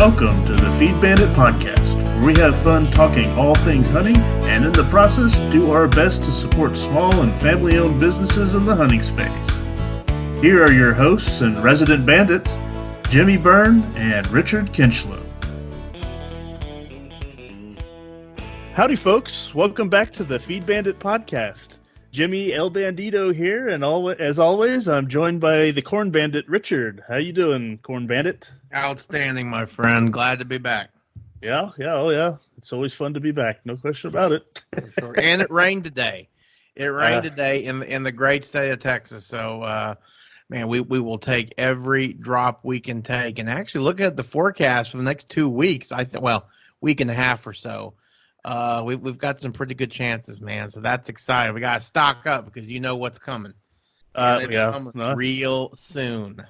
Welcome to the Feed Bandit Podcast, where we have fun talking all things hunting and in the process do our best to support small and family-owned businesses in the hunting space. Here are your hosts and resident bandits, Jimmy Byrne and Richard Kinchlow. Howdy folks, welcome back to the Feed Bandit Podcast. Jimmy El Bandito here, and as always, I'm joined by the Corn Bandit, Richard. How you doing, Corn Bandit? Outstanding, my friend. Glad to be back. Yeah. It's always fun to be back. No question about it. Sure. And it rained today. It rained today in the great state of Texas. So, man, we will take every drop we can take. And actually, looking at the forecast for the next 2 weeks, week and a half or so, we've got some pretty good chances, man. So that's exciting. We got to stock up because you know what's coming. Coming real soon.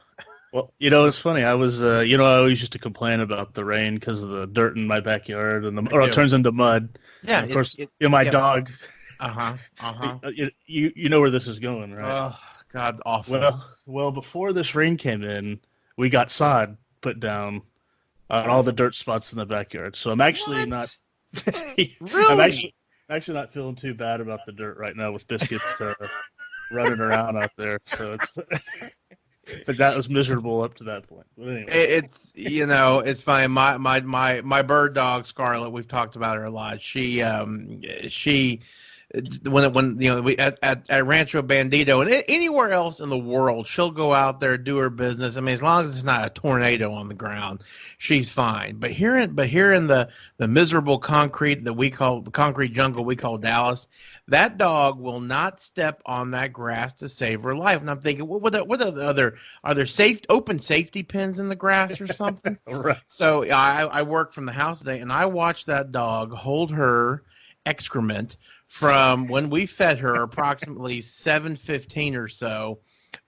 Well, it's funny. I was, I always used to complain about the rain because of the dirt in my backyard or it turns into mud. Yeah. And of course, my dog. You know where this is going, right? Oh, God, awful. Well, before this rain came in, we got sod put down on all the dirt spots in the backyard. So I'm actually not. Really? I'm actually not feeling too bad about the dirt right now with Biscuits running around out there. So it's. But that was miserable up to that point. But anyway. It's funny. My bird dog Scarlet, we've talked about her a lot. She when we at Rancho Bandito and anywhere else in the world, she'll go out there, do her business. I mean, as long as it's not a tornado on the ground, she's fine. But here in the miserable concrete jungle we call Dallas, that dog will not step on that grass to save her life. And I'm thinking, what are there open safety pins in the grass or something? Right. So I worked from the house today, and I watched that dog hold her excrement from when we fed her approximately 7:15 or so,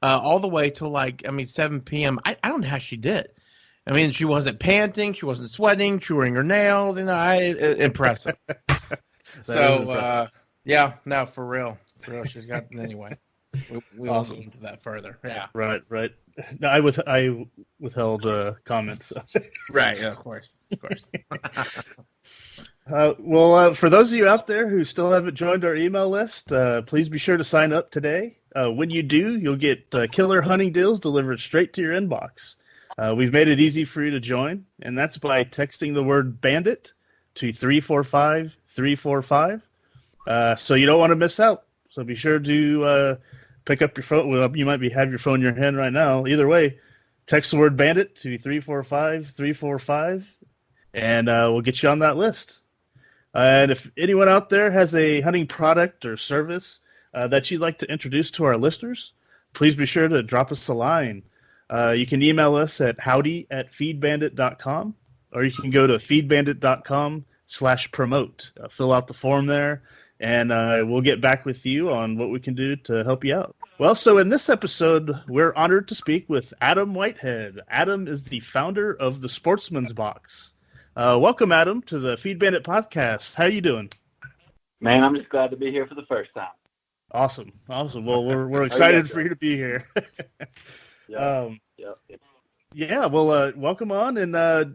all the way till 7 p.m. I don't know how she did. I mean, she wasn't panting, she wasn't sweating, chewing her nails. Impressive. So, for real, she's got anyway. We won't get into that further. Yeah. Right. No, I withheld comments. Right. Yeah, of course. For those of you out there who still haven't joined our email list, please be sure to sign up today. When you do, you'll get killer hunting deals delivered straight to your inbox. We've made it easy for you to join, and that's by texting the word bandit to 345-345. So you don't want to miss out. So be sure to pick up your phone. Well, you might have your phone in your hand right now. Either way, text the word bandit to 345-345, and we'll get you on that list. And if anyone out there has a hunting product or service that you'd like to introduce to our listeners, please be sure to drop us a line. You can email us at howdy@feedbandit.com, or you can go to feedbandit.com/promote. Fill out the form there, and we'll get back with you on what we can do to help you out. Well, so in this episode, we're honored to speak with Adam Whitehead. Adam is the founder of the Sportsman's Box. Welcome, Adam, to the Feed Bandit Podcast. How you doing? Man, I'm just glad to be here for the first time. Awesome. Well, we're excited for you to be here. Welcome on. And,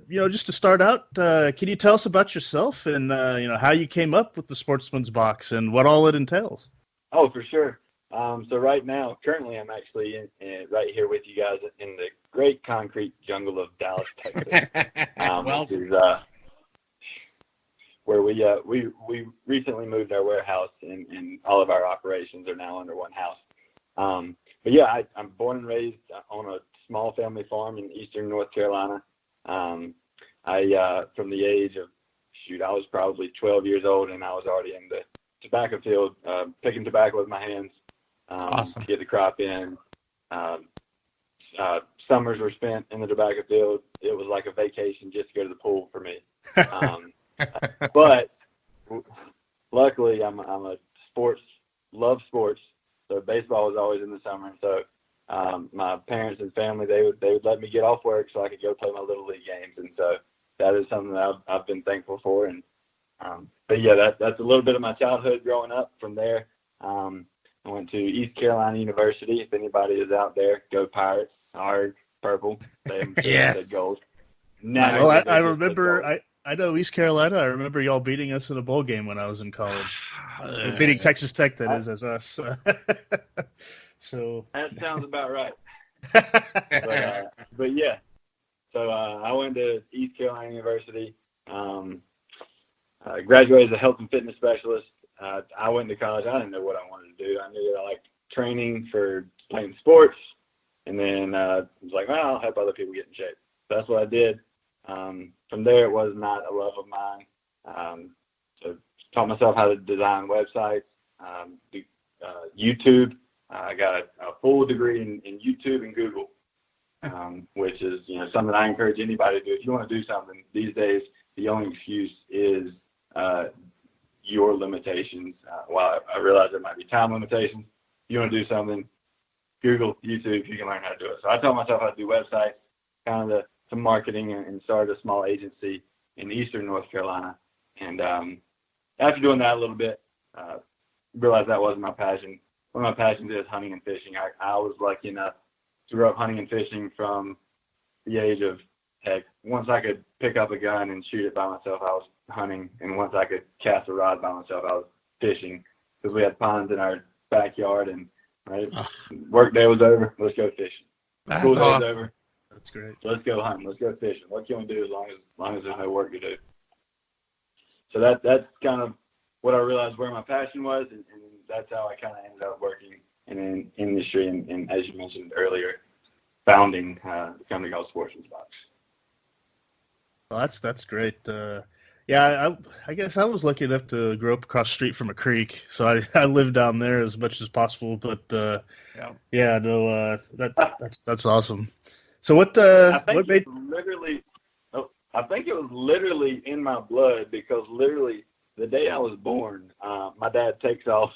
just to start out, can you tell us about yourself and, how you came up with the Sportsman's Box and what all it entails? Oh, for sure. So right now, currently, I'm actually right here with you guys in the great concrete jungle of Dallas, Texas. Which is where we recently moved our warehouse, and all of our operations are now under one house. I'm born and raised on a small family farm in eastern North Carolina. From the age of I was probably 12 years old, and I was already in the tobacco field, picking tobacco with my hands. Awesome. To get the crop in. Summers were spent in the tobacco field. It was like a vacation just to go to the pool for me. But luckily, I'm a love sports. So baseball was always in the summer. So my parents and family, they would let me get off work so I could go play my little league games. And so that is something that I've been thankful for. And that's a little bit of my childhood growing up. From there, I went to East Carolina University. If anybody is out there, go Pirates. Hard, purple. They yes. gold. Never. Well, did they I just remember. adult. I know East Carolina. I remember y'all beating us in a bowl game when I was in college. Beating Texas Tech, that is, as us. So That sounds about right. But yeah. So I went to East Carolina University. Graduated as a health and fitness specialist. I went to college. I didn't know what I wanted to do. I knew that I liked training for playing sports, and then I was like, well, I'll help other people get in shape. So that's what I did. From there, it was not a love of mine. So taught myself how to design websites, do, YouTube. I got a full degree in YouTube and Google, which is something I encourage anybody to do. If you want to do something these days, the only excuse is your limitations. While I realize there might be time limitations, if you want to do something, Google, YouTube, you can learn how to do it. So I taught myself how to do websites, kind of some marketing, and started a small agency in eastern North Carolina. And after doing that a little bit, realized that wasn't my passion. One of my passions is hunting and fishing. I was lucky enough to grow up hunting and fishing from the age of, heck, once I could pick up a gun and shoot it by myself, I was hunting. And once I could cast a rod by myself, I was fishing, because we had ponds in our backyard, and work day was over, let's go fishing. That's School day was awesome. over, that's great. so let's go hunting, let's go fishing. What can we do as long as there's no work to do? So that's kind of what I realized where my passion was, and that's how I kind of ended up working in an industry, and as you mentioned earlier, founding the company called Sportsman Box. Well, that's great. Yeah, I guess I was lucky enough to grow up across the street from a creek, so I lived down there as much as possible. But that's awesome. So what made? I think it was literally in my blood, because literally the day I was born, my dad takes off,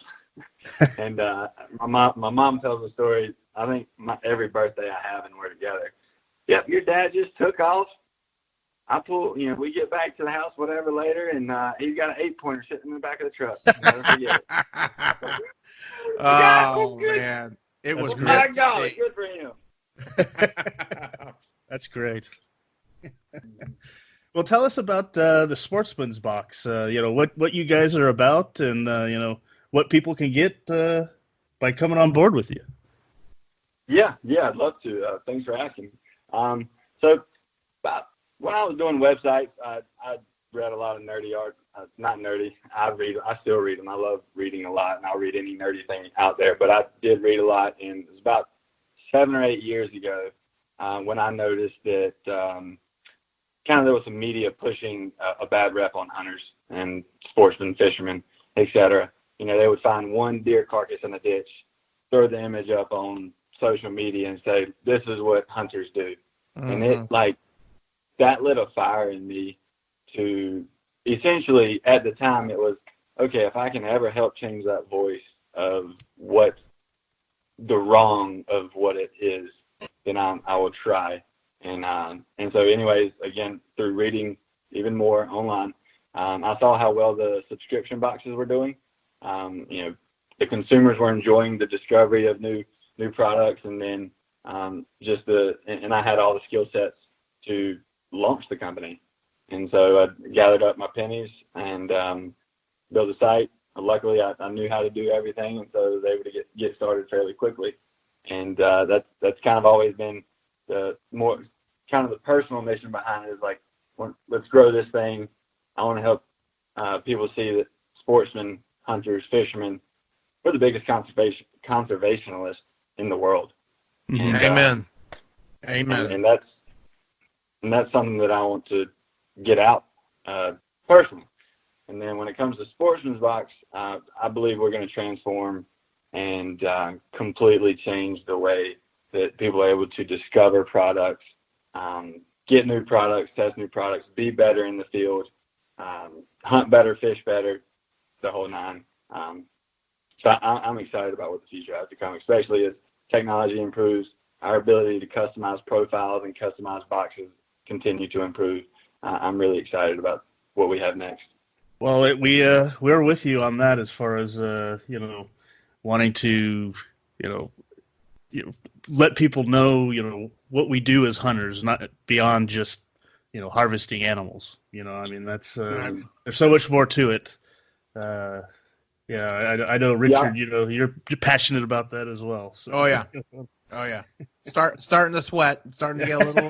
and my mom tells the story. I think every birthday I have and we're together. Yep, your dad just took off. I pull, we get back to the house, whatever, later, and he's got an 8-pointer sitting in the back of the truck. Never forget it. Oh, man. It was great. My God, good for him. That's great. Well, tell us about the Sportsman's Box. What you guys are about, and what people can get by coming on board with you. Yeah, I'd love to. Thanks for asking. So when I was doing websites, I read a lot of nerdy art. Not nerdy. I still read them. I love reading a lot, and I'll read any nerdy thing out there. But I did read a lot, and it was about 7 or 8 years ago when I noticed that kind of there was some media pushing a bad rep on hunters and sportsmen, fishermen, etc. They would find one deer carcass in a ditch, throw the image up on social media, and say, "This is what hunters do," and it that lit a fire in me to essentially, at the time, it was, okay, if I can ever help change that voice of what the wrong of what it is, then I will try. And so anyways, again, through reading even more online, I saw how well the subscription boxes were doing. The consumers were enjoying the discovery of new products, and then and I had all the skill sets to launch the company. And so I gathered up my pennies and built a site. Luckily, I knew how to do everything, and so I was able to get started fairly quickly. And that's kind of always been the more kind of the personal mission behind it, is like, let's grow this thing. I want to help people see that sportsmen, hunters, fishermen, we're the biggest conservationists in the world. And, Amen. Amen. And that's something that I want to get out personally. And then when it comes to Sportsman's Box, I believe we're going to transform and completely change the way that people are able to discover products, get new products, test new products, be better in the field, hunt better, fish better, the whole nine. So I'm excited about what the future has to come, especially as technology improves, our ability to customize profiles and customize boxes continue to improve. I'm really excited about what we have next. Well, we're with you on that as far as wanting to let people know what we do as hunters, not beyond just harvesting animals. I mean, that's there's so much more to it. I know, Richard. Yeah. You're passionate about that as well. So. Oh yeah. Starting to sweat. Starting to get a little.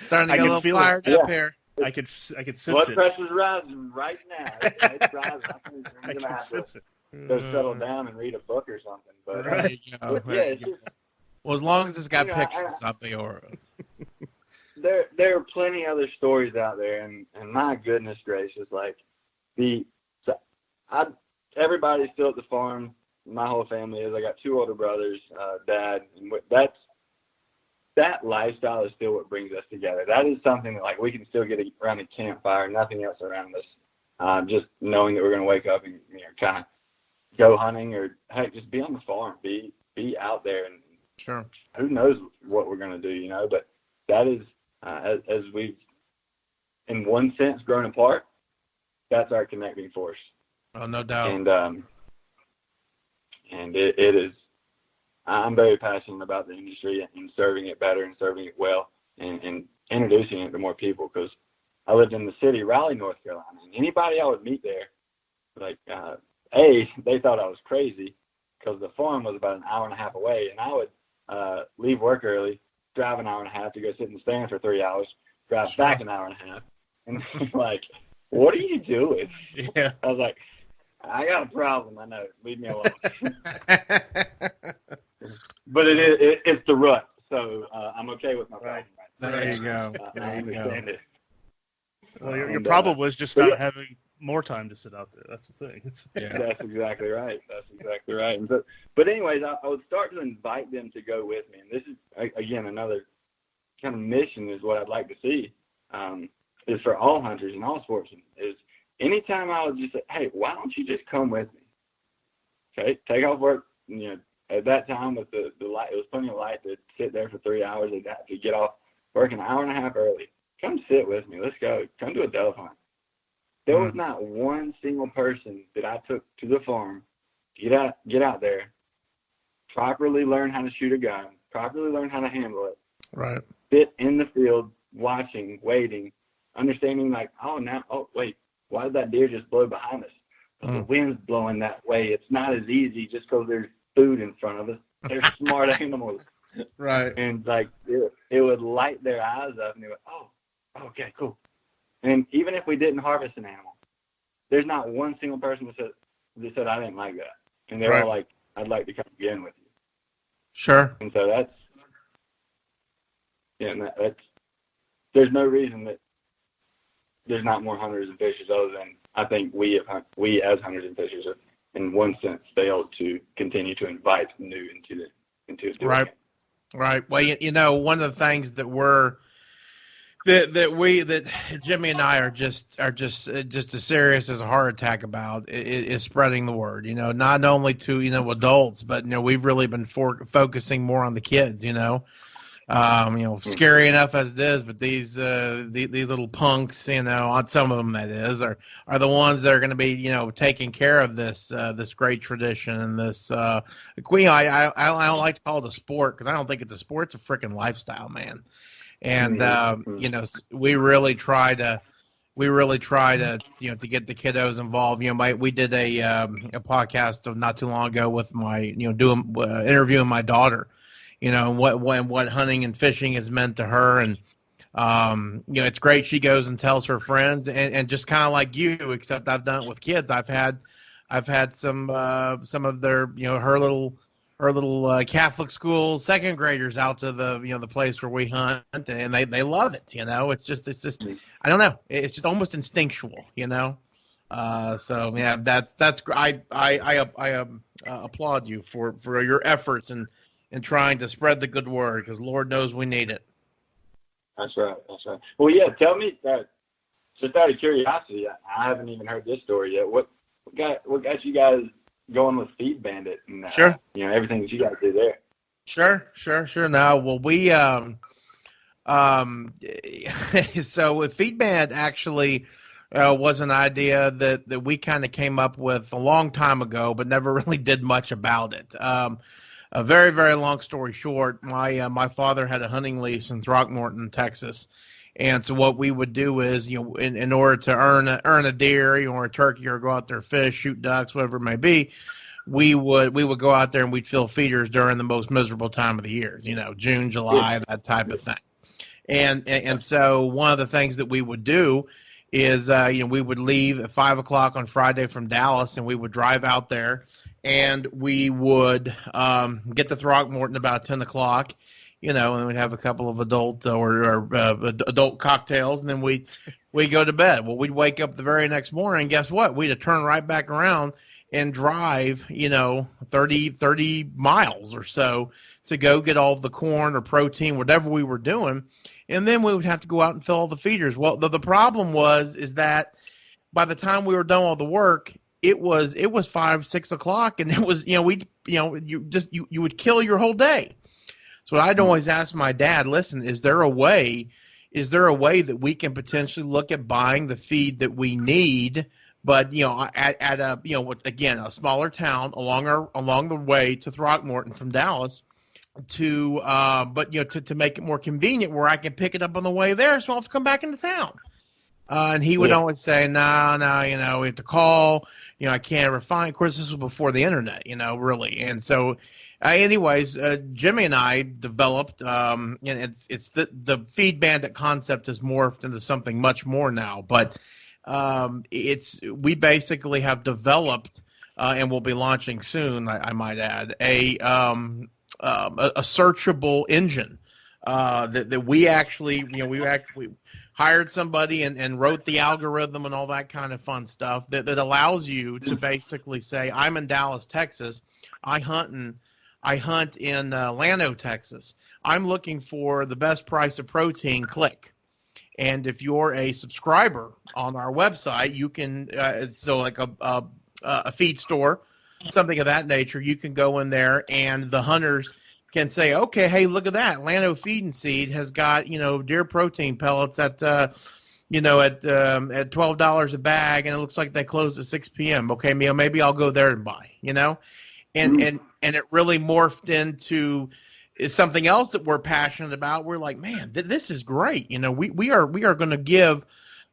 Starting to get a little fired up here. I could sense Blood it. pressure's rising right now. It's rising. I'm gonna have sense to it. go settle down and read a book or something. But it's just, well, as long as it's got pictures, I'll be all right. There are plenty other stories out there, and my goodness gracious, like everybody's still at the farm. My whole family is. I got 2 older brothers, dad, and that lifestyle is still what brings us together. That is something that, like, we can still get around a campfire, nothing else around us. Just knowing that we're going to wake up and kind of go hunting, or heck, just be on the farm, be out there, and sure, who knows what we're going to do, But that is as we've, in one sense, grown apart. That's our connecting force. Oh, no doubt. And it is. I'm very passionate about the industry and serving it better and serving it well and introducing it to more people, because I lived in the city, Raleigh, North Carolina, and anybody I would meet there, like, they thought I was crazy because the farm was about an hour and a half away, and I would leave work early, drive an hour and a half to go sit in the stand for 3 hours, drive back an hour and a half, and like, what are you doing? Yeah. I was like, I got a problem. I know. Leave me alone. But it's the rut, so I'm okay with my problem. Right. There you go. I understand it. Well, your problem was just not having more time to sit out there. That's the thing. That's exactly right. But anyways, I would start to invite them to go with me, and this is again another kind of mission is what I'd like to see. Is for all hunters and all sportsmen. Is anytime I would just say, hey, why don't you just come with me? Okay, take off work. At that time with the light, it was plenty of light to sit there for 3 hours. They'd have to get off work an hour and a half early. Come sit with me. Let's go. Come do a dove hunt. There was not one single person that I took to the farm, get out there, properly learn how to shoot a gun, properly learn how to handle it. Right. Sit in the field, watching, waiting, understanding like, wait, why did that deer just blow behind us? The wind's blowing that way. It's not as easy just because there's food in front of us. They're smart animals. Right. And like it would light their eyes up, and they would, okay, cool. And even if we didn't harvest an animal, there's not one single person that said I didn't like that. And they're all like, I'd like to come again with you. Sure. And so that's there's no reason that there's not more hunters and fishers, other than I think we as hunters and fishers have, in one sense, failed to continue to invite new into it. Right. Right. Well, one of the things that that Jimmy and I are just as serious as a heart attack about is spreading the word. Not only to adults, but we've really been focusing more on the kids. Scary enough as it is, but these little punks, on some of them that is, are the ones that are going to be, taking care of this great tradition and this. I don't like to call it a sport, because I don't think it's a sport. It's a freaking lifestyle, man. And we really try to to get the kiddos involved. We did a podcast of not too long ago with my interviewing my daughter. What hunting and fishing has meant to her, and it's great. She goes and tells her friends, and just kind of like you, except I've done it with kids. I've had some of their her little Catholic school second graders out to the place where we hunt, and they love it. It's just I don't know. It's just almost instinctual. So yeah, that's great. I applaud you for your efforts and trying to spread the good word, because Lord knows we need it. That's right. Well, yeah, tell me that. Just out of curiosity, I haven't even heard this story yet. What got you guys going with Feed Bandit and sure, everything that you guys do there? Sure. Now, well, we so with Feed Bandit actually was an idea that we kind of came up with a long time ago, but never really did much about it. A very, very long story short, my father had a hunting lease in Throckmorton, Texas, And so what we would do is, in order to earn a deer or a turkey or go out there, fish, shoot ducks, whatever it may be, we would go out there and we'd fill feeders during the most miserable time of the year, June, July, that type of thing. And so one of the things that we would do is, we would leave at 5:00 on Friday from Dallas, and we would drive out there, and we would get to Throckmorton about 10:00, and we'd have a couple of adult adult cocktails, and then we go to bed. Well, we'd wake up the very next morning. Guess what? We'd have turned right back around and drive, 30 miles or so to go get all the corn or protein, whatever we were doing. And then we would have to go out and fill all the feeders. Well, the problem is that by the time we were done all the work, it was 5, 6 o'clock, and it was, you would kill your whole day. So I'd always ask my dad, listen, is there a way that we can potentially look at buying the feed that we need, but at a again, a smaller town along the way to Throckmorton from Dallas, to make it more convenient where I can pick it up on the way there, so I don't have to come back into town. And he would always say, no, we have to call. I can't refine. Of course, this was before the internet, really. And so, anyways, Jimmy and I developed, and it's the Feed Bandit concept has morphed into something much more now. But we basically have developed, and we'll be launching soon, I might add, a searchable engine that we actually, we hired somebody and wrote the algorithm and all that kind of fun stuff that allows you to basically say, I'm in Dallas, Texas. I hunt in Llano, Texas. I'm looking for the best price of protein, click. And if you're a subscriber on our website, you can, so like a feed store, something of that nature, you can go in there and the hunters can say, okay, hey, look at that. Llano Feed and Seed has got, deer protein pellets at $12 a bag, and it looks like they close at 6 p.m. Okay, maybe I'll go there and buy, and it really morphed into something else that we're passionate about. We're like, man, this is great. We are going to give,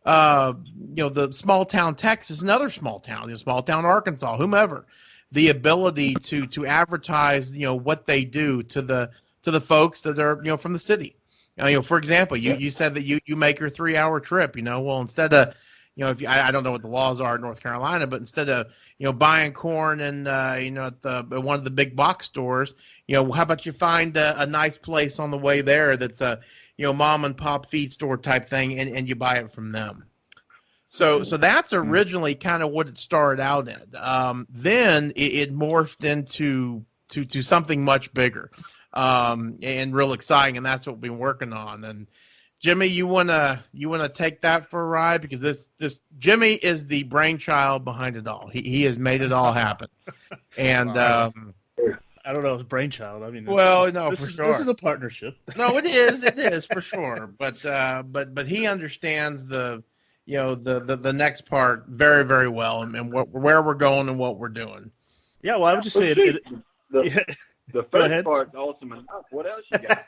the small town Texas, another small town, small town Arkansas, whomever, the ability to advertise, what they do to the folks that are, from the city. For example, you said that you make your 3-hour trip, well, instead of, I don't know what the laws are in North Carolina, but instead of, buying corn and, at one of the big box stores, how about you find a nice place on the way there that's a, mom and pop feed store type thing, and you buy it from them. So that's originally kind of what it started out in. Then it morphed into something much bigger, and real exciting, and that's what we've been working on. And Jimmy, you wanna take that for a ride, because this Jimmy is the brainchild behind it all. He has made it all happen. And I don't know if it's brainchild. I mean, for sure. This is a partnership. No, it is for sure. But he understands the next part very, very well, and where we're going and what we're doing. Yeah, well, I would just say the first part's awesome enough. What else you got?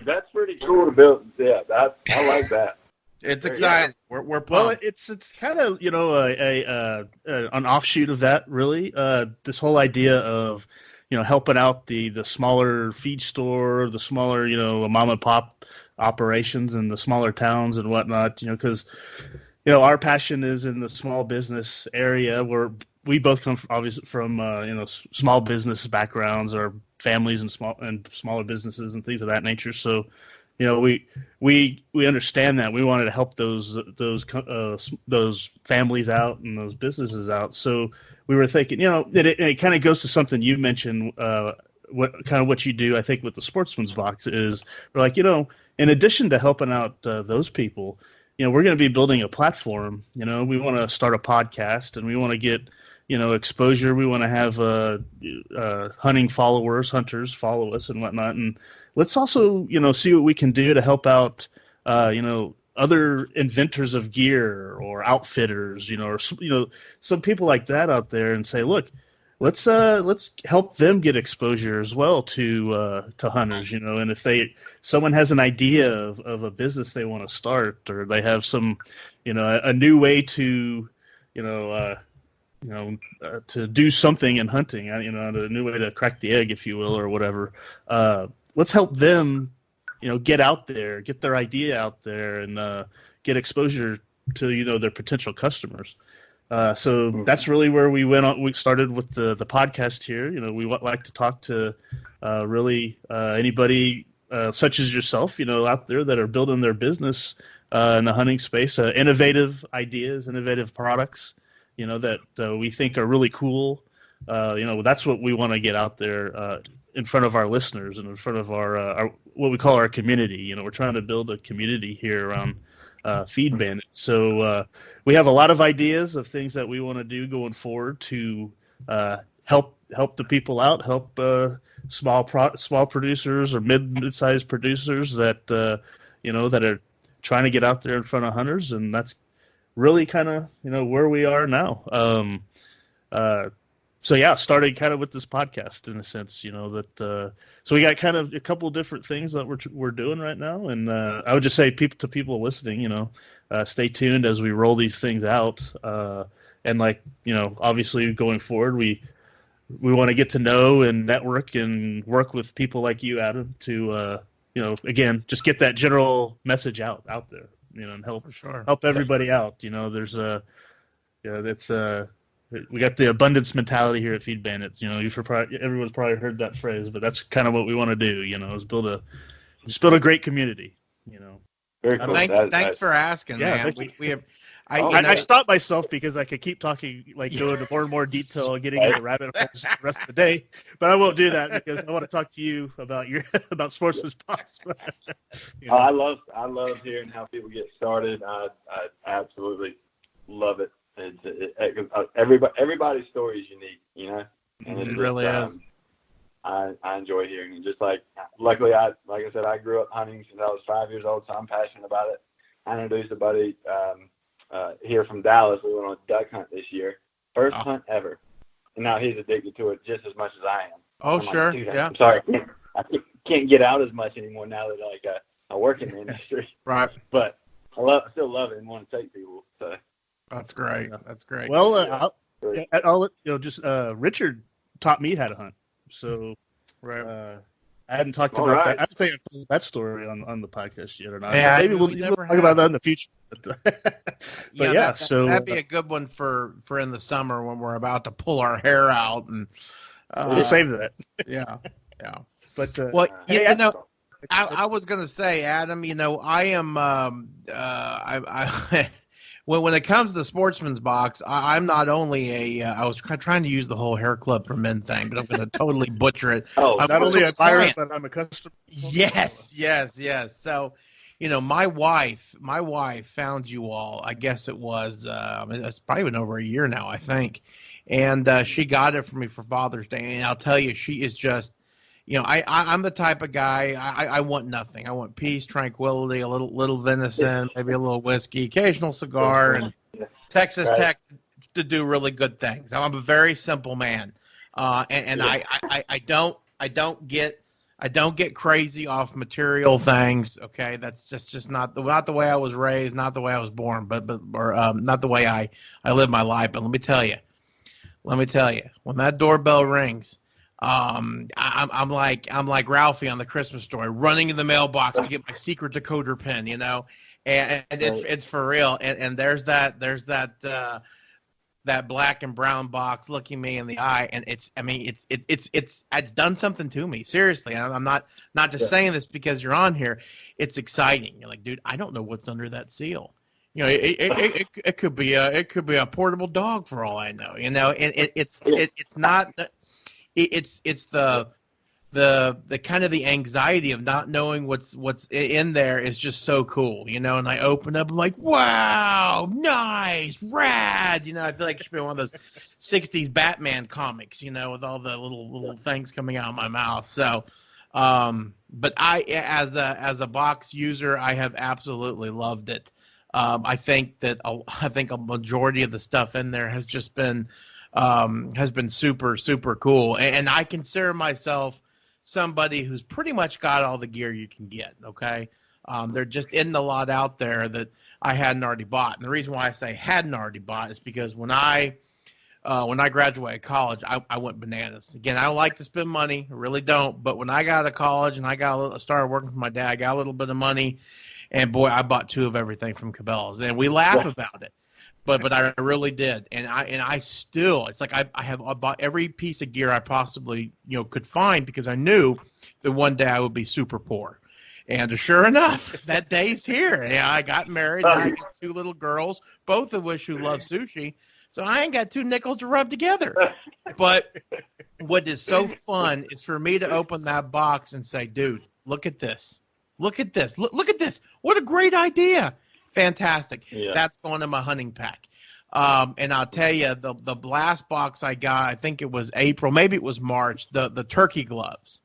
That's pretty cool to build. Yeah, I like that. It's exciting. We're pumped. Well, it's kind of an offshoot of that, really. This whole idea of helping out the smaller feed store, the smaller mom and pop operations in the smaller towns and whatnot. Because our passion is in the small business area, where we both come from small business backgrounds, or families and smaller businesses and things of that nature. So, we understand that. We wanted to help those families out and those businesses out. So we were thinking, it kind of goes to something you mentioned, what you do, I think, with the Sportsman's Box is we're like, in addition to helping out those people, we're going to be building a platform. We want to start a podcast, and we want to get exposure. We want to have hunting followers, hunters follow us and whatnot. And let's also, see what we can do to help out, other inventors of gear or outfitters, or some people like that out there, and say, look, let's help them get exposure as well to hunters, and if someone has an idea of a business they want to start, or they have some, a new way to, to do something in hunting, a new way to crack the egg, if you will, or whatever. Let's help them, get out there, get their idea out there, and get exposure to, their potential customers. So that's really where we went on. We started with the podcast here. We like to talk to really anybody such as yourself, out there that are building their business in the hunting space, innovative ideas, innovative products, that we think are really cool. That's what we want to get out there in front of our listeners and in front of our what we call our community. We're trying to build a community here around Feed Bandit. So we have a lot of ideas of things that we want to do going forward to help the people out, help small producers or mid-sized producers that that are trying to get out there in front of hunters, and that's really kind of where we are now. So yeah, started kind of with this podcast in a sense, that so we got kind of a couple of different things that we're doing right now, and I would just say to people listening, stay tuned as we roll these things out, and obviously going forward, we want to get to know and network and work with people like you, Adam, to again, just get that general message out there, and help everybody out. There's we got the abundance mentality here at Feed Bandit. Everyone's probably heard that phrase, but that's kind of what we want to do. Is build a great community. Very cool. Thanks for asking, man. We have. I stopped myself because I could keep talking, go into more and more detail, getting into rabbit holes the rest of the day. But I won't do that because I want to talk to you about about Sportsman's Box. I love hearing how people get started. I absolutely love it. Everybody's story is unique, and it really is. I enjoy hearing it. Just luckily, like I said, I grew up hunting since I was 5 years old, so I'm passionate about it. I introduced a buddy here from Dallas. We went on a duck hunt this year, first hunt ever, and now he's addicted to it just as much as I am. Oh, sure, yeah. I'm sorry, I can't get out as much anymore now that I work in the industry. Right, but I still love it and want to take people. So. That's great. That's great. Well, I'll Richard taught me how to hunt. So I hadn't talked about that. I don't think I've told that story on the podcast yet or not. Yeah, maybe we'll talk about that in the future. But so that'd be a good one for in the summer when we're about to pull our hair out, and we'll save that. Yeah. But I was gonna say, Adam, I am when it comes to the Sportsman's Box, I'm not only I was trying to use the whole hair club for men thing, but I'm going to totally butcher it. Not only a buyer, but I'm a customer. Yes. So, my wife found you all. I guess it was it's probably been over a year now, I think, and she got it for me for Father's Day, and I'll tell you, she is just. I'm the type of guy, I want nothing. I want peace, tranquility, a little venison, maybe a little whiskey, occasional cigar, and Texas Tech to do really good things. I'm a very simple man. I don't get crazy off material things. Okay. That's just not the way I was raised, not the way I was born, but not the way I live my life. But let me tell you, when that doorbell rings, I'm like Ralphie on the Christmas Story, running in the mailbox to get my secret decoder pin, and it's for real. And there's that black and brown box looking me in the eye, and it's done something to me. Seriously, I'm not just saying this because you're on here. It's exciting. You're like, dude, I don't know what's under that seal. It could be a portable dog for all I know. And it's not. It's the kind of the anxiety of not knowing what's in there is just so cool, and I open up, I'm like, wow, nice, rad, I feel like it should be one of those 60s Batman comics, with all the little things coming out of my mouth. So, but I, as a box user, I have absolutely loved it. I think a majority of the stuff in there has just been has been super, super cool. And I consider myself somebody who's pretty much got all the gear you can get, okay? There just isn't a lot out there that I hadn't already bought. And the reason why I say hadn't already bought is because when I graduated college, I went bananas. Again, I don't like to spend money, I really don't. But when I got out of college and I started working for my dad, I got a little bit of money, and boy, I bought 2 of everything from Cabela's. And we laugh about it, but I really did. And I still, it's like I bought every piece of gear I possibly could find, because I knew that one day I would be super poor. And sure enough, that day's here. Yeah, I got married, and I got 2 little girls, both of which who love sushi. So I ain't got 2 nickels to rub together. But what is so fun is for me to open that box and say, dude, look at this. Look at this. Look at this. What a great idea. Fantastic. Yeah. That's going in my hunting pack. And I'll tell you, the last box I got, I think it was April, maybe it was March, the turkey gloves.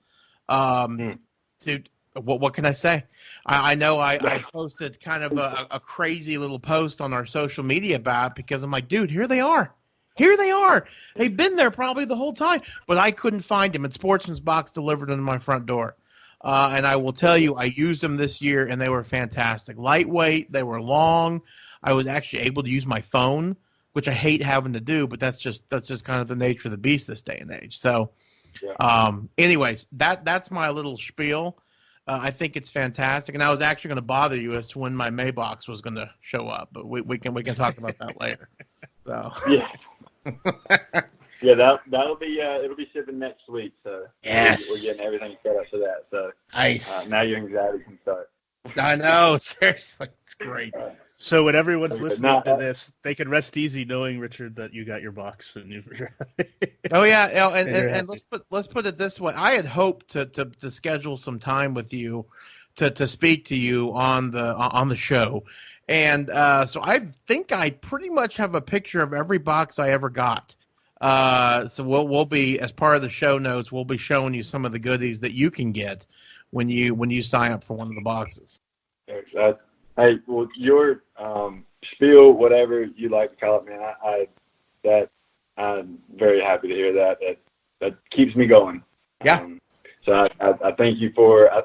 Dude, what can I say? I know I posted kind of a crazy little post on our social media about it, because I'm like, dude, here they are. Here they are. They've been there probably the whole time, but I couldn't find them. And Sportsman's box delivered them to my front door. And I will tell you, I used them this year, and they were fantastic. Lightweight, they were long. I was actually able to use my phone, which I hate having to do, but that's just kind of the nature of the beast this day and age. So, anyways, that's my little spiel. I think it's fantastic, and I was actually going to bother you as to when my May box was going to show up, but we can talk about that later. So that'll be it'll be shipping next week. So yes, we're getting everything set up for that. So nice. Now your anxiety can start. I know, seriously, it's great. So when everyone's listening to this, they can rest easy knowing, Richard, that you got your box and you're oh yeah, and let's put it this way. I had hoped to schedule some time with you to speak to you on the show, and so I think I pretty much have a picture of every box I ever got. So we'll be, as part of the show notes, we'll be showing you some of the goodies that you can get when you sign up for one of the boxes. Hey, well, your spiel, whatever you like to call it, man, I'm very happy to hear that. That keeps me going. Yeah. So I thank you for I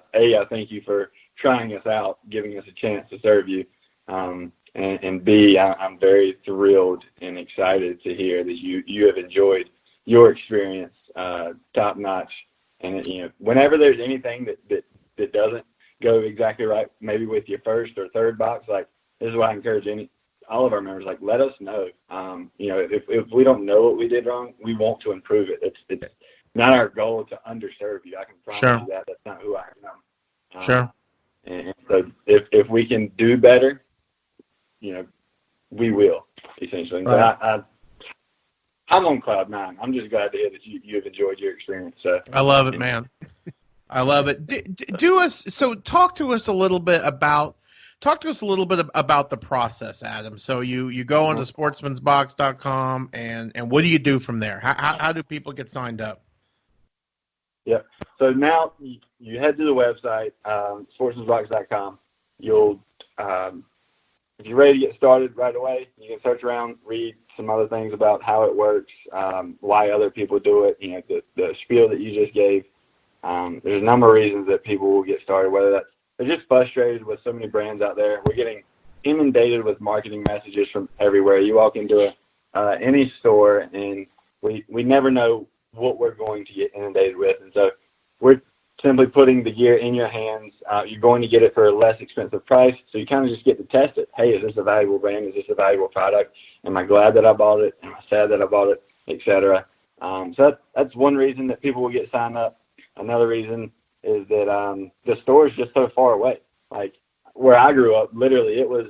thank you for trying us out, giving us a chance to serve you, and B, I'm very thrilled and excited to hear that you have enjoyed your experience top notch. And whenever there's anything that doesn't go exactly right, maybe with your first or third box, like, this is why I encourage all of our members, like, let us know. If we don't know what we did wrong, we want to improve it. It's not our goal to underserve you. I can promise you that. That's not who I am. Sure. And so if we can do better, we will, essentially. Right. I'm on cloud 9. I'm just glad to hear that you have enjoyed your experience. So I love it, man. I love it. Talk to us a little bit about the process, Adam. So you go onto sportsmansbox.com and what do you do from there? How do people get signed up? Yeah. So now you head to the website, sportsmansbox.com. You'll if you're ready to get started right away, you can search around, read some other things about how it works, why other people do it, the spiel that you just gave. There's a number of reasons that people will get started, whether that's they're just frustrated with so many brands out there. We're getting inundated with marketing messages from everywhere. You walk into any store, and we never know what we're going to get inundated with. And so we're simply putting the gear in your hands. You're going to get it for a less expensive price, so you kind of just get to test it. Hey, is this a valuable brand? Is this a valuable product? Am I glad that I bought it? Am I sad that I bought it? Etc. So that's one reason that people will get signed up. Another reason is that the store is just so far away. Like where I grew up, literally, it was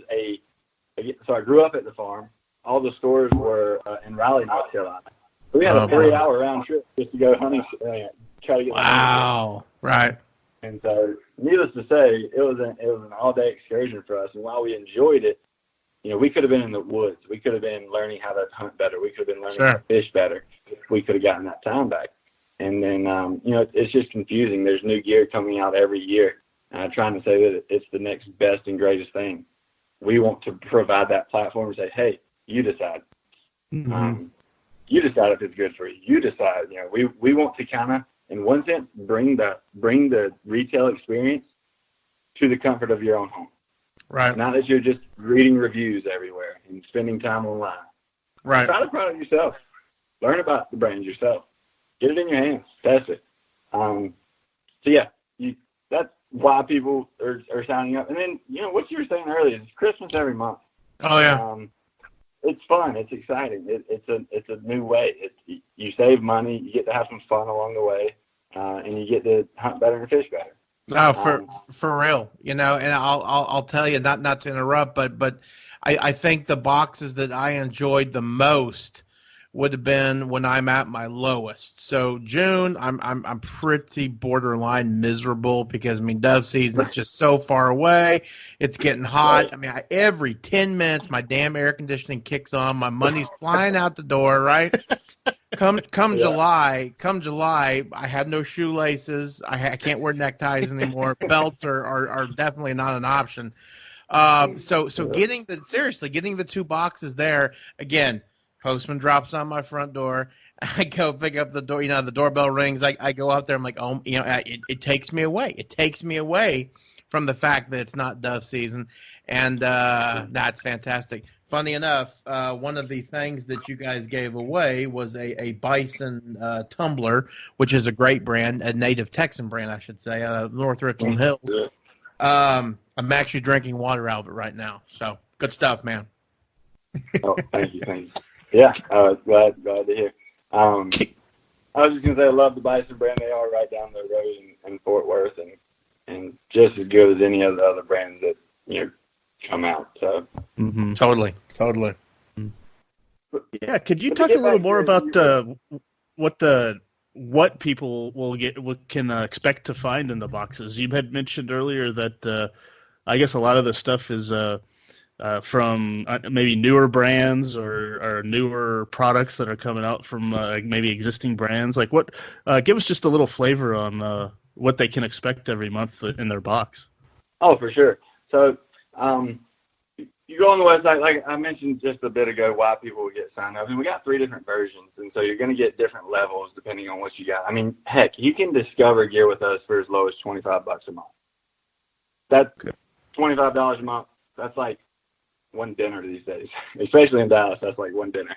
so I grew up at the farm. All the stores were in Raleigh, North Carolina. So we had a 3-hour round trip just to go hunting, try to get. Wow! Right. And so, needless to say, it was an all-day excursion for us. And while we enjoyed it, we could have been in the woods. We could have been learning how to hunt better. We could have been learning how to fish better. We could have gotten that time back. And then, it's just confusing. There's new gear coming out every year, trying to say that it's the next best and greatest thing. We want to provide that platform and say, hey, you decide. Mm-hmm. You decide if it's good for you. You decide. We want to kind of, in one sense, bring the retail experience to the comfort of your own home. Right. Not that you're just reading reviews everywhere and spending time online. Right. Try the product yourself. Learn about the brand yourself. Get it in your hands. Test it. That's why people are signing up. And then, what you were saying earlier is Christmas every month. Oh, yeah. It's fun. It's exciting. It's a new way. You save money. You get to have some fun along the way, and you get to hunt better and fish better. No, for real, and I'll tell you, not to interrupt, but I think the boxes that I enjoyed the most would have been when I'm at my lowest. So June, I'm pretty borderline miserable because dove season is just so far away. It's getting hot. Every 10 minutes my damn air conditioning kicks on. My money's flying out the door, right? Come July, I have no shoelaces. I can't wear neckties anymore. Belts are definitely not an option. So getting the 2 boxes there again. Postman drops on my front door. I go pick up the door. The doorbell rings. I go out there. I'm like, it takes me away. It takes me away from the fact that it's not dove season, and that's fantastic. Funny enough, one of the things that you guys gave away was a Bison tumbler, which is a great brand, a native Texan brand, I should say, North Richland Hills. I'm actually drinking water out of it right now. So good stuff, man. Oh, thank you. Yeah, glad to hear. I was just gonna say I love the Bison brand. They are right down the road in Fort Worth, and just as good as any of the other brands that come out. So totally. Yeah, could you talk a little more about what people can expect to find in the boxes? You had mentioned earlier that I guess a lot of the stuff is from maybe newer brands or newer products that are coming out from maybe existing brands. Like what? Give us just a little flavor on what they can expect every month in their box. Oh, for sure. So you go on the website, like I mentioned just a bit ago, why people would get signed up. And we got 3 different versions, and so you're going to get different levels depending on what you got. Heck, you can discover gear with us for as low as $25 a month. That's $25 a month. That's like one dinner these days, especially in Dallas. That's like one dinner.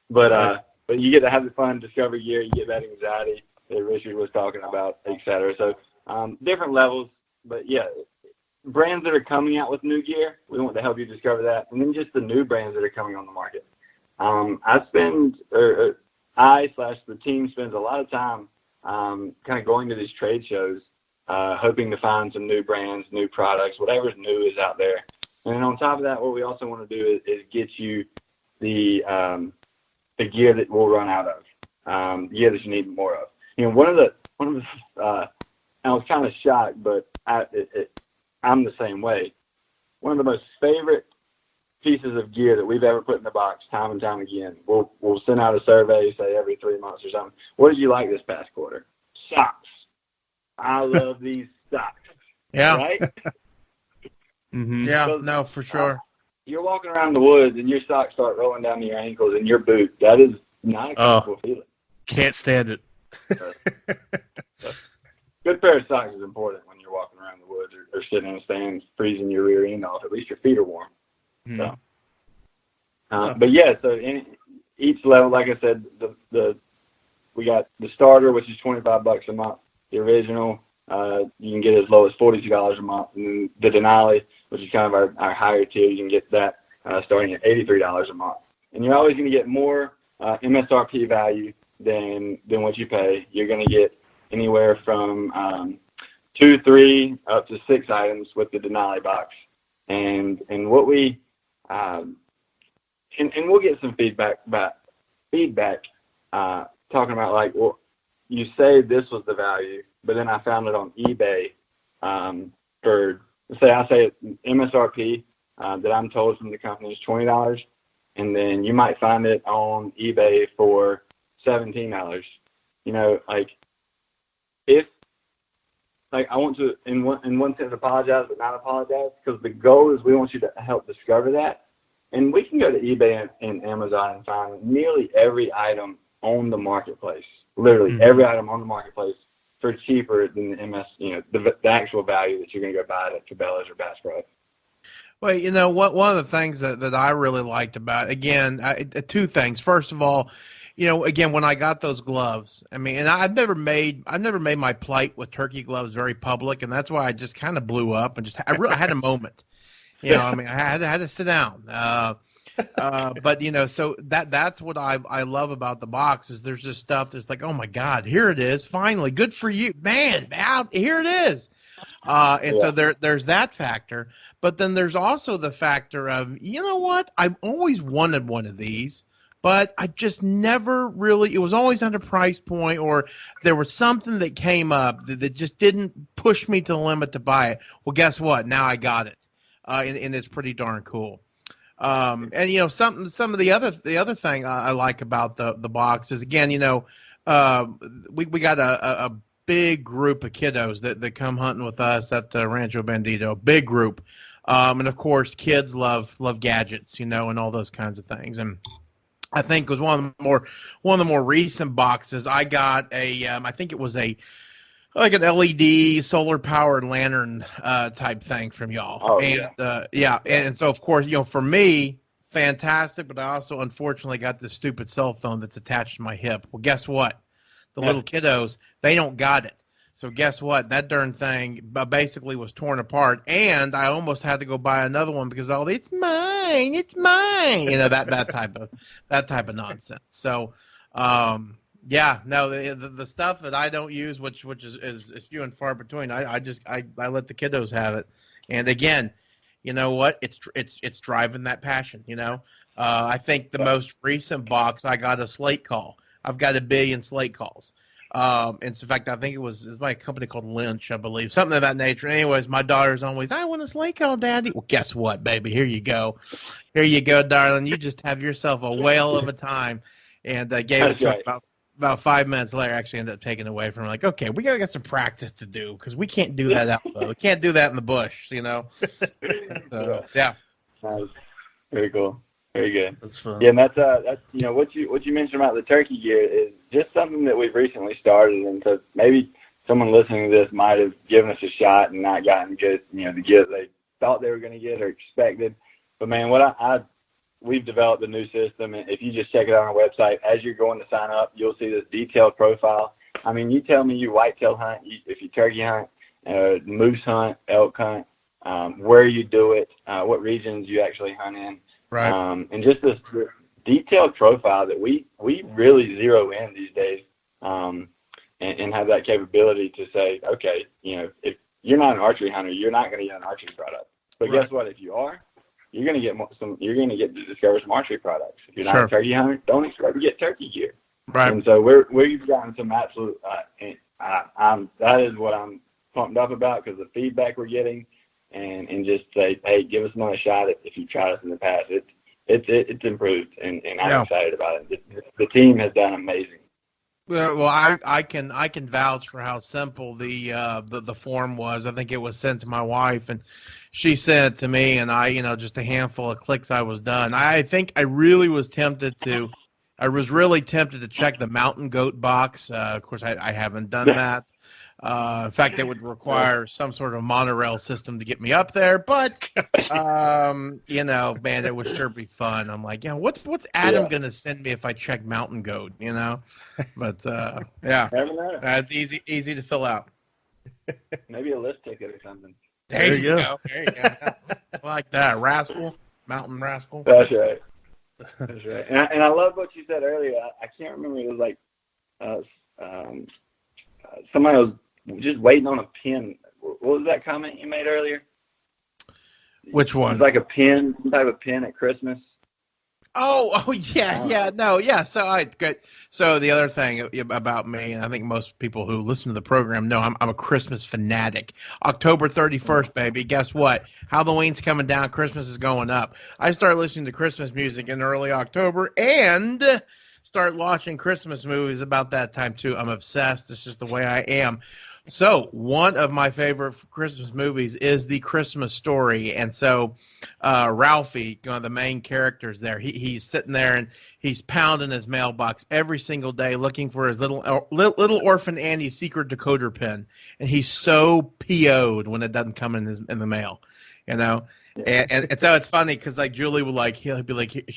But you get to have the fun, discover gear. You get that anxiety that Richard was talking about, et cetera. So different levels, but yeah, brands that are coming out with new gear, we want to help you discover that, and then just the new brands that are coming on the market. The team spends a lot of time kind of going to these trade shows, hoping to find some new brands, new products, whatever's new is out there. And then on top of that, what we also want to do is get you the gear that we'll run out of, gear that you need more of. One of the I was kind of shocked, but I'm the same way. One of the most favorite pieces of gear that we've ever put in the box, time and time again, we'll send out a survey, say every 3 months or something. What did you like this past quarter? Socks. I love these socks. Yeah. Right? Mm-hmm. Yeah, no, for sure. You're walking around the woods and your socks start rolling down to your ankles in your boot. That is not a comfortable feeling. Can't stand it. Good pair of socks is important when you're walking around the woods or sitting in a stand freezing your rear end off. At least your feet are warm. Mm-hmm. So, but yeah, so in each level, like I said, we got the starter, which is $25 a month. The original, you can get as low as $42 a month, and then the Denali, which is kind of our higher tier, you can get that starting at $83 a month. And you're always going to get more MSRP value than what you pay. You're going to get anywhere from 2, 3, up to 6 items with the Denali box. And what we and we'll get some feedback talking about, like, well, you say this was the value, but then I found it on eBay for, I say MSRP that I'm told from the company is $20, and then you might find it on eBay for $17. I want to, in one sense, apologize, but not apologize, because the goal is we want you to help discover that. And we can go to eBay and Amazon and find nearly every item on the marketplace, literally every item on the marketplace for cheaper than the MS, the actual value that you're going to go buy it at Cabela's or Bass Pro. Well, one of the things that I really liked about, again, two things. First of all, again, when I got those gloves, I mean, and I've never made my plight with turkey gloves very public, and that's why I just kind of blew up and I had a moment. I mean, I had to sit down. But so that's what I love about the box is there's just stuff that's like, oh my God, here it is, finally, good for you, man, here it is. So there's that factor, but then there's also the factor of, you know what, I've always wanted one of these, but I just never really, it was always under price point, or there was something that came up that just didn't push me to the limit to buy it. Well, guess what? Now I got it. And it's pretty darn cool. And some of the other thing I like about the box is, again, we got a big group of kiddos that come hunting with us at the Rancho Bandito, big group. And of course kids love gadgets, and all those kinds of things. And I think it was one of the more recent boxes I got I think it was like an LED solar powered lantern type thing from y'all. Oh, and and so of course, for me, fantastic, but I also unfortunately got this stupid cell phone that's attached to my hip. Well, guess what? The little kiddos, they don't got it. So guess what? That darn thing basically was torn apart, and I almost had to go buy another one because it's mine, that type of nonsense. So the stuff that I don't use, which is few and far between, I let the kiddos have it. And again, you know what? It's driving that passion. I think the most recent box I got a slate call. I've got 1 billion slate calls. In fact, I think it's by a company called Lynch, I believe, something of that nature. Anyways, my daughter's always, I want a slate call, Daddy. Well, guess what, baby? Here you go, darling. You just have yourself a whale of a time. And I gave it to her about 5 minutes later. Actually, ended up taking it away from her. Like, okay, we gotta get some practice to do because we can't do that out though. We can't do that in the bush, So, yeah. Nice. Very cool. Very good. That's fun. Yeah, and that's what you mentioned about the turkey gear is just something that we've recently started, and so maybe someone listening to this might have given us a shot and not gotten good, the gear they thought they were going to get or expected. But man, we've developed a new system, and if you just check it out on our website, as you're going to sign up, you'll see this detailed profile. I mean, you tell me you whitetail hunt, if you turkey hunt, moose hunt, elk hunt, where you do it, what regions you actually hunt in. Right. And just this detailed profile that we really zero in these days, and have that capability to say, okay, if you're not an archery hunter, you're not going to get an archery product. But guess what? If you are, you're going to get you're going to get to discover some archery products. If you're not a turkey hunter, don't expect to get turkey gear. Right. And so we've gotten some absolute. That is what I'm pumped up about because the feedback we're getting. And just say, hey, give us another shot if you tried us in the past. It's improved, and I'm excited about it. The team has done amazing. Well, I can vouch for how simple the form was. I think it was sent to my wife, and she sent it to me, and I, just a handful of clicks, I was done. I think I really was tempted to. I was really tempted to check the mountain goat box. Of course, I haven't done that. In fact, it would require some sort of monorail system to get me up there. But, man, it would sure be fun. I'm like, what's Adam going to send me if I check mountain goat, But, it's easy to fill out. Maybe a list ticket or something. There you go. There you go. I like that. Rascal, mountain rascal. That's right. That's right. And I love what you said earlier. I can't remember. It was like somebody was just waiting on a pin. What was that comment you made earlier? Which one? It was like a pin, some type of pin at Christmas. Oh yeah. So the other thing about me, and I think most people who listen to the program know, I'm a Christmas fanatic. October 31st, baby. Guess what? Halloween's coming down. Christmas is going up. I start listening to Christmas music in early October and start watching Christmas movies about that time too. I'm obsessed. This is the way I am. So one of my favorite Christmas movies is The Christmas Story, and so Ralphie, one of the main characters there, he's sitting there and he's pounding his mailbox every single day looking for his little orphan Annie's secret decoder pin, and he's so PO'd when it doesn't come in the mail, you know. And so it's funny because like Julie will he'll be like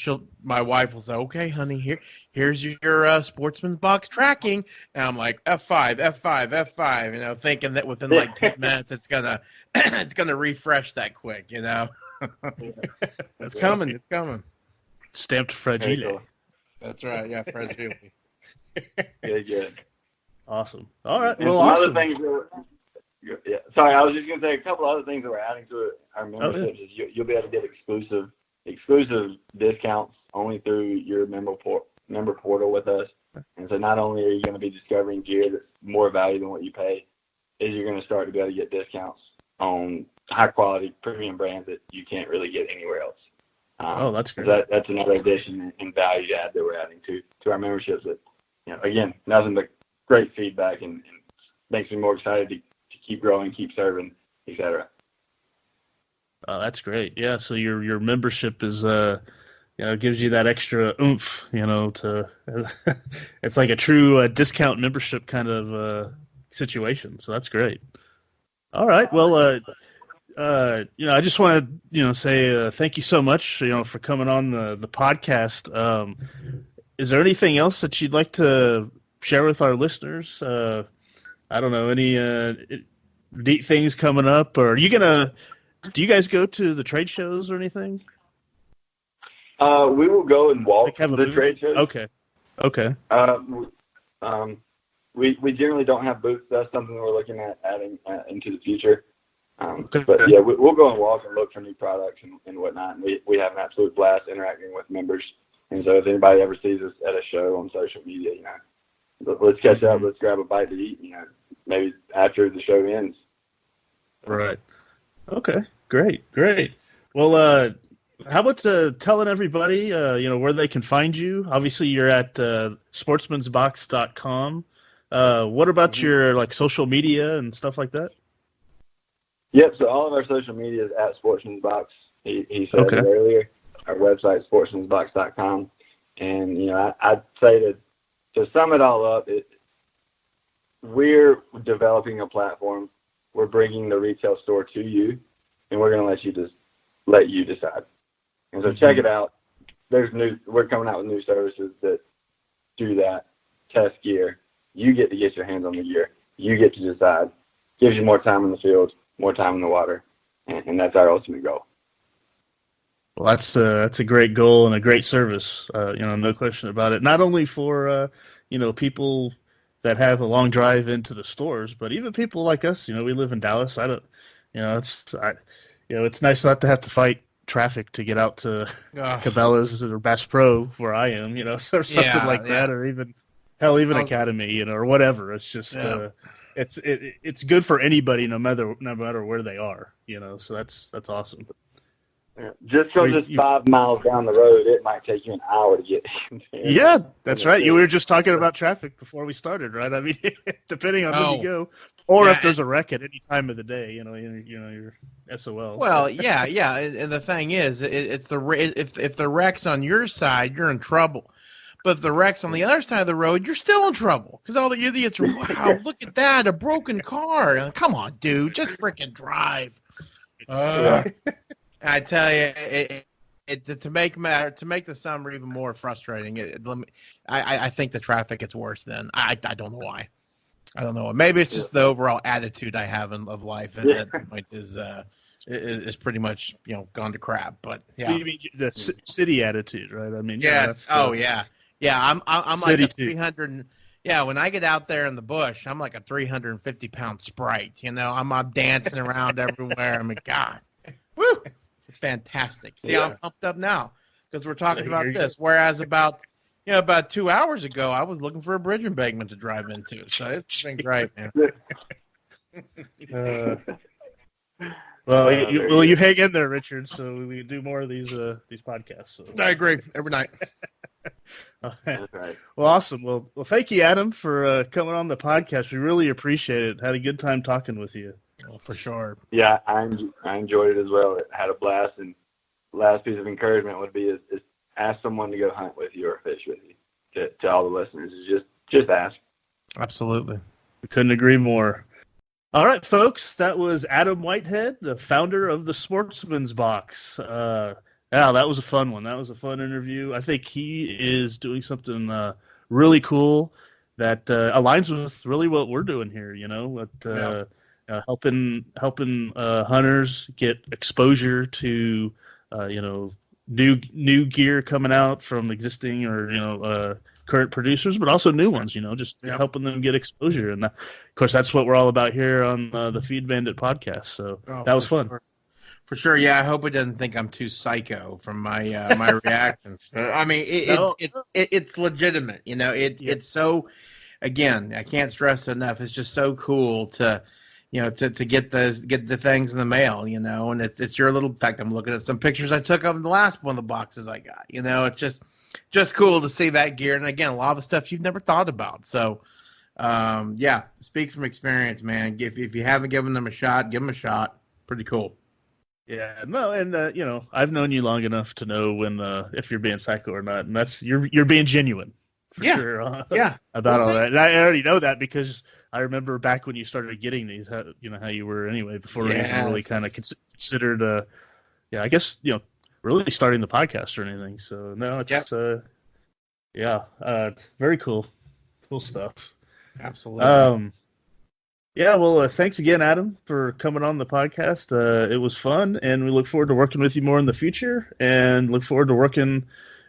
my wife will say, okay honey, here's your Sportsman's box tracking, and I'm like F5, you know, thinking that within like 10 minutes it's gonna refresh that quick, you know. It's coming. Stamped fragile. Cool. That's right, yeah, fragile. Good. Awesome. All right. And well, some awesome. other things yeah. Sorry, I was just going to say a couple other things that we're adding to our memberships is you'll be able to get exclusive discounts only through your member portal with us. And so not only are you going to be discovering gear that's more value than what you pay, is you're going to start to be able to get discounts on high quality premium brands that you can't really get anywhere else. That's great. That's another addition and value add that we're adding to our memberships. That, you know, again, nothing but great feedback and makes me more excited to keep growing, keep serving, etc. Oh, that's great. Yeah. So your membership is gives you that extra oomph, you know, it's like a true discount membership kind of situation. So that's great. All right. Well, I just want to, say thank you so much, for coming on the podcast. Is there anything else that you'd like to share with our listeners? I don't know, any neat things coming up, or do you guys go to the trade shows or anything? We will go and walk the trade shows. Okay. We generally don't have booths. That's something we're looking at adding into the future. But yeah, we'll go and walk and look for new products and whatnot. And we have an absolute blast interacting with members. And so if anybody ever sees us at a show on social media, let's catch up, let's grab a bite to eat, maybe after the show ends. Right. Okay. Great. Well, how about telling everybody, where they can find you? Obviously, you're at sportsmansbox.com. What about your social media and stuff like that? Yep. So all of our social media is at Sportsman's He said it earlier. Our website, sportsmansbox.com. And, I'd say to sum it all up, we're developing a platform. We're bringing the retail store to you, and we're going to let you decide. And so check it out. We're coming out with new services that do that. Test gear. You get to get your hands on the gear. You get to decide. Gives you more time in the field, more time in the water, and that's our ultimate goal. Well, that's a great goal and a great service. No question about it. Not only for people that have a long drive into the stores, but even people like us. We live in Dallas. It's nice not to have to fight traffic to get out to Cabela's or Bass Pro where I am. Or something like that, or even Academy, or whatever. It's just it's good for anybody, no matter where they are. So that's awesome. Just from just 5 miles down the road, it might take you an hour to get there. Yeah, that's right. We were just talking about traffic before we started, right? I mean, depending on when you go, or if there's a wreck at any time of the day, you're SOL. Well, yeah, and the thing is, it's if the wreck's on your side, you're in trouble. But if the wreck's on the other side of the road, you're still in trouble because all the idiots are, wow, look at that, a broken car. Come on, dude, just freaking drive. I tell you, to make the summer even more frustrating, I think the traffic gets worse then. I don't know why. I don't know. Maybe it's just the overall attitude I have of life, and that point is pretty much gone to crap. But yeah, you mean the city attitude, right? I mean, yes. Yeah. I'm like a 300. Yeah, when I get out there in the bush, I'm like a 350-pound Sprite. I'm dancing around everywhere. I mean, God, woo. It's fantastic. See, I'm pumped up now because we're talking about this. Whereas about 2 hours ago, I was looking for a bridge embankment to drive into. So it's been great, man. You hang in there, Richard. So we do more of these podcasts. So. I agree every night. That's right. Well, awesome. Well, thank you, Adam, for coming on the podcast. We really appreciate it. Had a good time talking with you. Well, for sure. Yeah, I enjoyed it as well. It had a blast, and last piece of encouragement would be is ask someone to go hunt with you or fish with you. To all the listeners, is just ask. Absolutely. We couldn't agree more. All right, folks, that was Adam Whitehead, the founder of the Sportsman's Box. Yeah, that was a fun one. That was a fun interview. I think he is doing something really cool that aligns with really what we're doing here. Helping hunters get exposure to new gear coming out from existing or current producers, but also new ones. Just helping them get exposure, and of course that's what we're all about here on the Feed Bandit podcast. So that was fun. Sure. For sure, yeah. I hope it doesn't think I'm too psycho from my my reactions. I mean, it's legitimate. It's so. Again, I can't stress enough. It's just so cool to get the things in the mail. And it's your little. In fact, I'm looking at some pictures I took of the last one of the boxes I got. It's just cool to see that gear. And again, a lot of the stuff you've never thought about. So, speak from experience, man. If you haven't given them a shot, give them a shot. Pretty cool. Yeah, no, and I've known you long enough to know when if you're being psycho or not, and that's you're being genuine for sure. About all that, and I already know that because I remember back when you started getting these, how you were anyway before we even really kind of considered, I guess really starting the podcast or anything. So no, it's very cool stuff. Absolutely. Yeah, well, thanks again, Adam, for coming on the podcast. It was fun, and we look forward to working with you more in the future, and look forward to working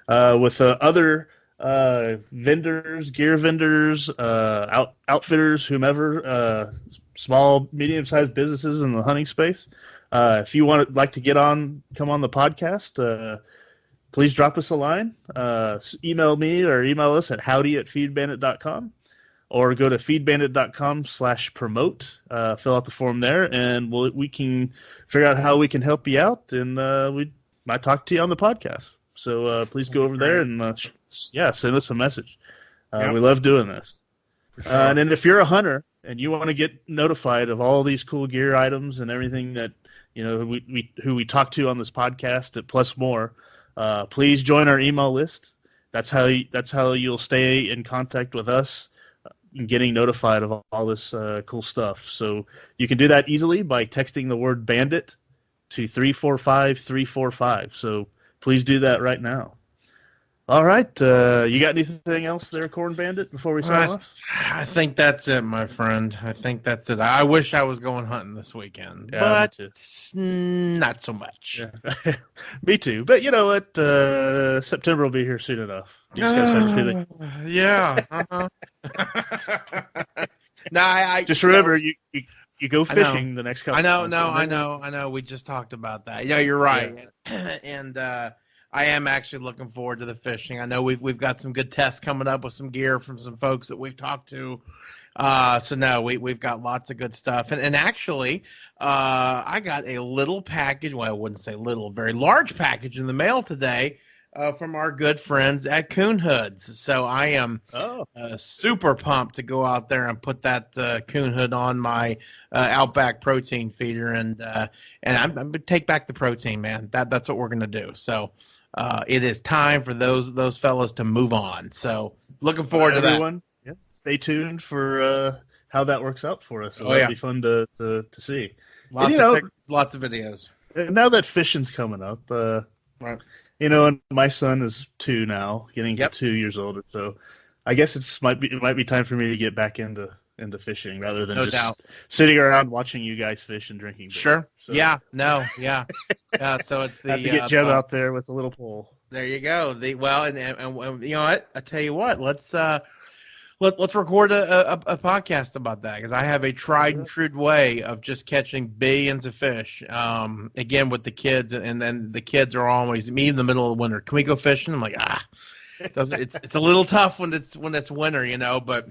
with other vendors, gear vendors, outfitters, whomever, small, medium-sized businesses in the hunting space. If you like to come on the podcast, please drop us a line. Email me or email us at howdy@feedbandit.com. Or go to feedbandit.com/promote, fill out the form there, and we can figure out how we can help you out, and we might talk to you on the podcast. So please go over there and send us a message. We love doing this. Sure. And then if you're a hunter and you want to get notified of all these cool gear items and everything that who we talk to on this podcast, plus more, please join our email list. That's how you'll stay in contact with us. Getting notified of all this cool stuff. So you can do that easily by texting the word bandit to 345-345. So please do that right now. All right. You got anything else there, Corn Bandit, before we sign off? I think that's it, my friend. I think that's it. I wish I was going hunting this weekend, but not so much. Yeah. Me too. But you know what? September will be here soon enough. You just gotta start feeling. Yeah. No, I just remember you go fishing the next couple. I know. We just talked about that. Yeah, you're right. Yeah. And I am actually looking forward to the fishing. I know we've got some good tests coming up with some gear from some folks that we've talked to. We've got lots of good stuff. And actually, I got a little package. Well, I wouldn't say little, very large package in the mail today. From our good friends at Coon Hoods. So I am super pumped to go out there and put that Coon Hood on my Outback protein feeder, and I'm going to take back the protein, man. That's what we're going to do. So it is time for those fellas to move on. So looking forward to that. Yeah, stay tuned for how that works out for us. So that'll be fun to see. Lots of videos. Now that fishing's coming up, right. And my son is 2 now, getting to 2 years old. So I guess it might be time for me to get back into fishing rather than sitting around watching you guys fish and drinking beer. Sure. So. Yeah. So it's the have to get Jeb out there with a little pole. There you go. And you know what? I tell you what. Let's record a podcast about that, because I have a tried and true way of just catching billions of fish. Again with the kids, and then the kids are always me in the middle of winter. Can we go fishing? I'm like, it's a little tough when it's winter, but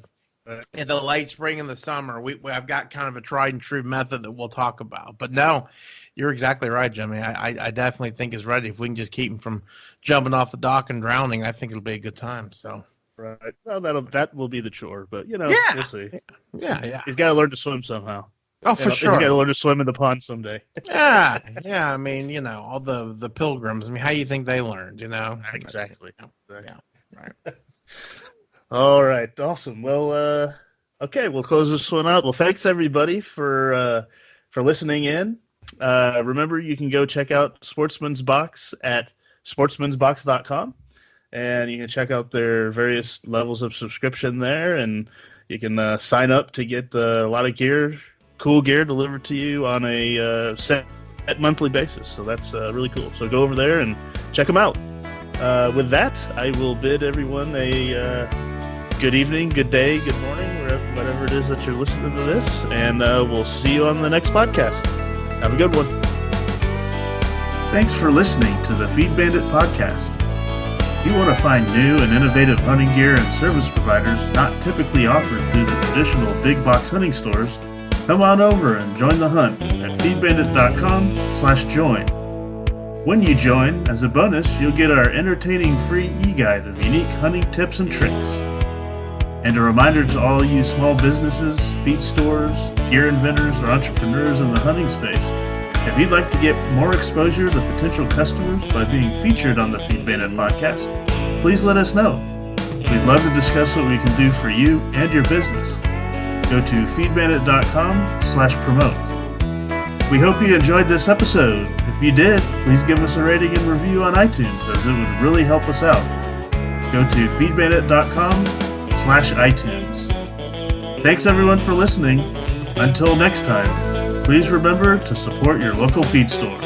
in the late spring and the summer. I've got kind of a tried and true method that we'll talk about. But no, you're exactly right, Jimmy. I definitely think is ready. If we can just keep him from jumping off the dock and drowning, I think it'll be a good time. So. Right. Well, that will be the chore, but we'll see. Yeah. He's got to learn to swim somehow. Oh, for sure. He's got to learn to swim in the pond someday. Yeah. I mean, all the pilgrims. I mean, how do you think they learned? Exactly. Yeah. Right. All right. Awesome. Well, okay. We'll close this one out. Well, thanks everybody for listening in. Remember, you can go check out Sportsman's Box at sportsmansbox.com. And you can check out their various levels of subscription there, and you can sign up to get a lot of cool gear delivered to you on a set monthly basis. So that's really cool. So go over there and check them out. With that, I will bid everyone a good evening, good day, good morning, whatever it is that you're listening to this, and we'll see you on the next podcast. Have a good one. Thanks for listening to the Feed Bandit Podcast. If you want to find new and innovative hunting gear and service providers not typically offered through the traditional big box hunting stores, come on over and join the hunt at feedbandit.com/join. When you join, as a bonus, you'll get our entertaining free e-guide of unique hunting tips and tricks. And a reminder to all you small businesses, feed stores, gear inventors, or entrepreneurs in the hunting space, if you'd like to get more exposure to potential customers by being featured on the Feed Bandit podcast, please let us know. We'd love to discuss what we can do for you and your business. Go to feedbandit.com/promote. We hope you enjoyed this episode. If you did, please give us a rating and review on iTunes, as it would really help us out. Go to feedbandit.com/iTunes. Thanks everyone for listening. Until next time, please remember to support your local feed store.